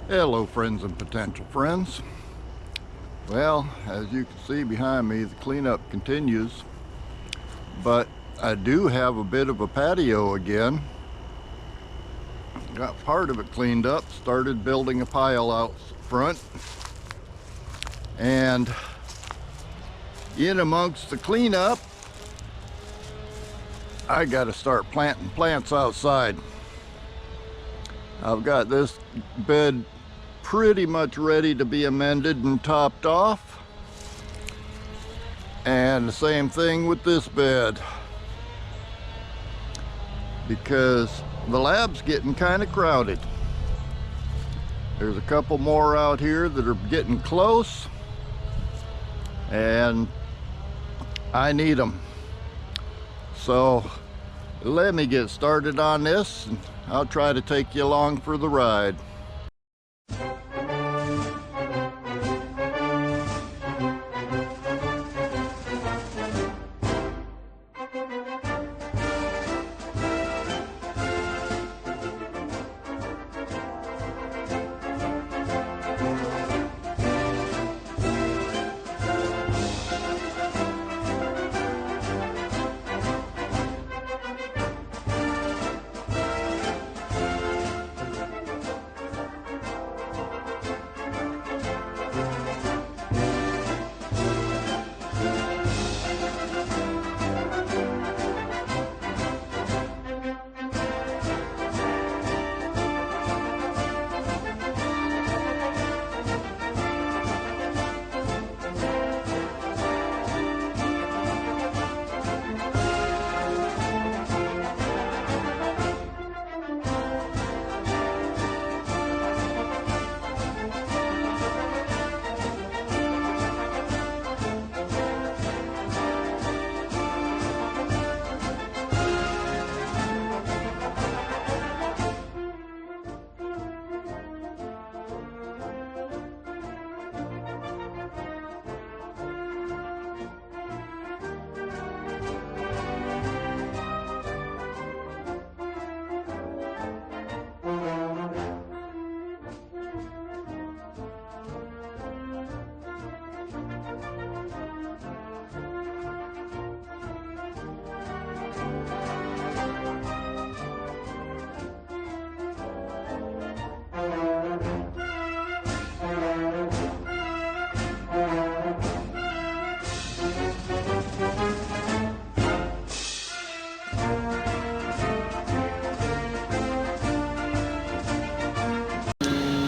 Hello friends and potential friends. Well, as you can see behind me, the cleanup continues, but I do have a bit of a patio again. Got part of it cleaned up, started building a pile out front, and in amongst the cleanup I got to start planting plants outside. I've got this bed pretty much ready to be amended and topped off, and the same thing with this bed, because the lab's getting kind of crowded. There's a couple more out here that are getting close, and I need them. So let me get started on this, and I'll try to take you along for the ride.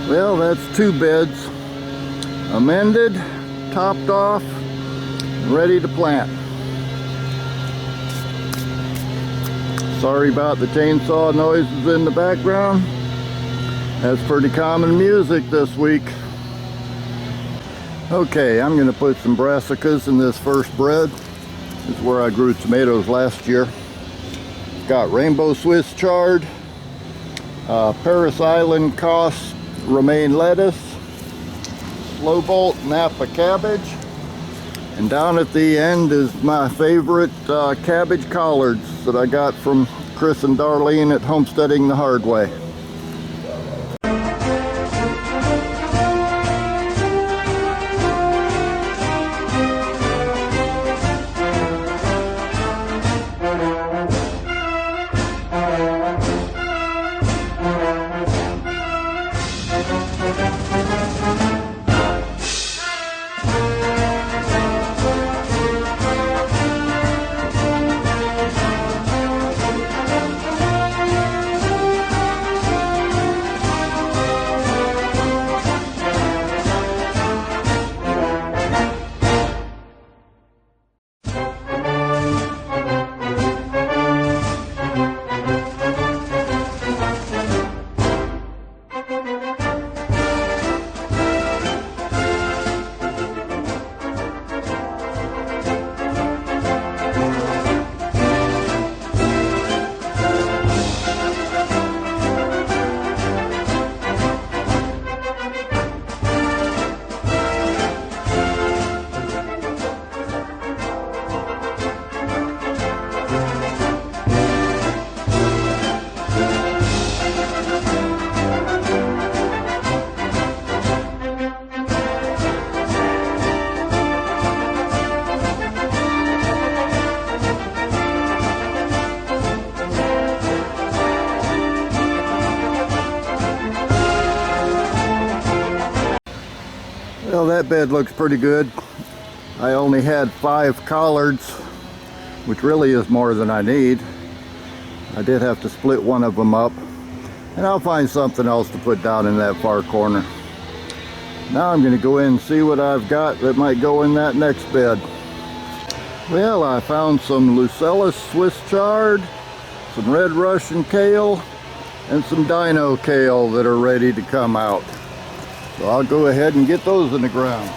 Well, that's two beds amended, topped off, ready to plant. Sorry about the chainsaw noises in the background. That's pretty common music this week. Okay, I'm going to put some brassicas in this first bed. This is where I grew tomatoes last year. It's got rainbow Swiss chard, Paris Island Cos romaine lettuce, slow bolt Napa cabbage, and down at the end is my favorite cabbage collards that I got from Chris and Darlene at Homesteading the Hard Way. Well, that bed looks pretty good. I only had 5 collards, which really is more than I need. I did have to split one of them up, and I'll find something else to put down in that far corner. Now I'm going to go in and see what I've got that might go in that next bed. Well, I found some Lucellus Swiss chard, some red Russian kale, and some dino kale that are ready to come out. So I'll go ahead and get those in the ground.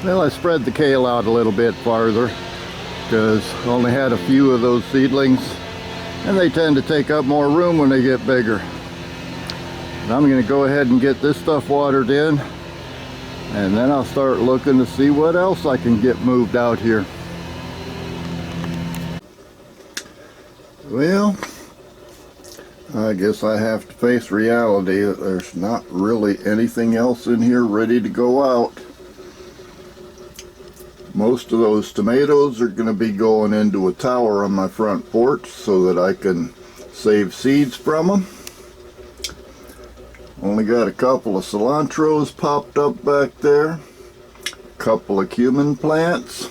Well, I spread the kale out a little bit farther because I only had a few of those seedlings, and they tend to take up more room when they get bigger. And I'm going to go ahead and get this stuff watered in, and then I'll start looking to see what else I can get moved out here. Well, I guess I have to face reality that there's not really anything else in here ready to go out. Most of those tomatoes are going to be going into a tower on my front porch so that I can save seeds from them. Only got a couple of cilantros popped up back there, a couple of cumin plants.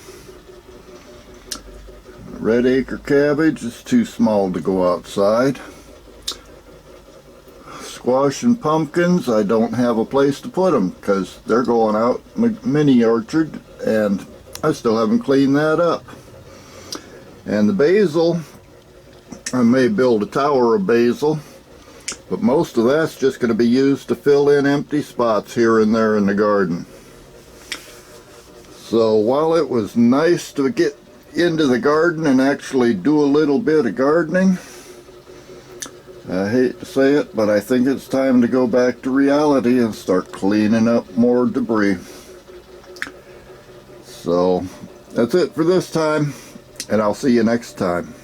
Red acre cabbage is too small to go outside. Squash and pumpkins, I don't have a place to put them because they're going out in a mini orchard, and I still haven't cleaned that up. And the basil, I may build a tower of basil, but most of that's just going to be used to fill in empty spots here and there in the garden. So while it was nice to get into the garden and actually do a little bit of gardening, I hate to say it, but I think it's time to go back to reality and start cleaning up more debris. So that's it for this time, and I'll see you next time.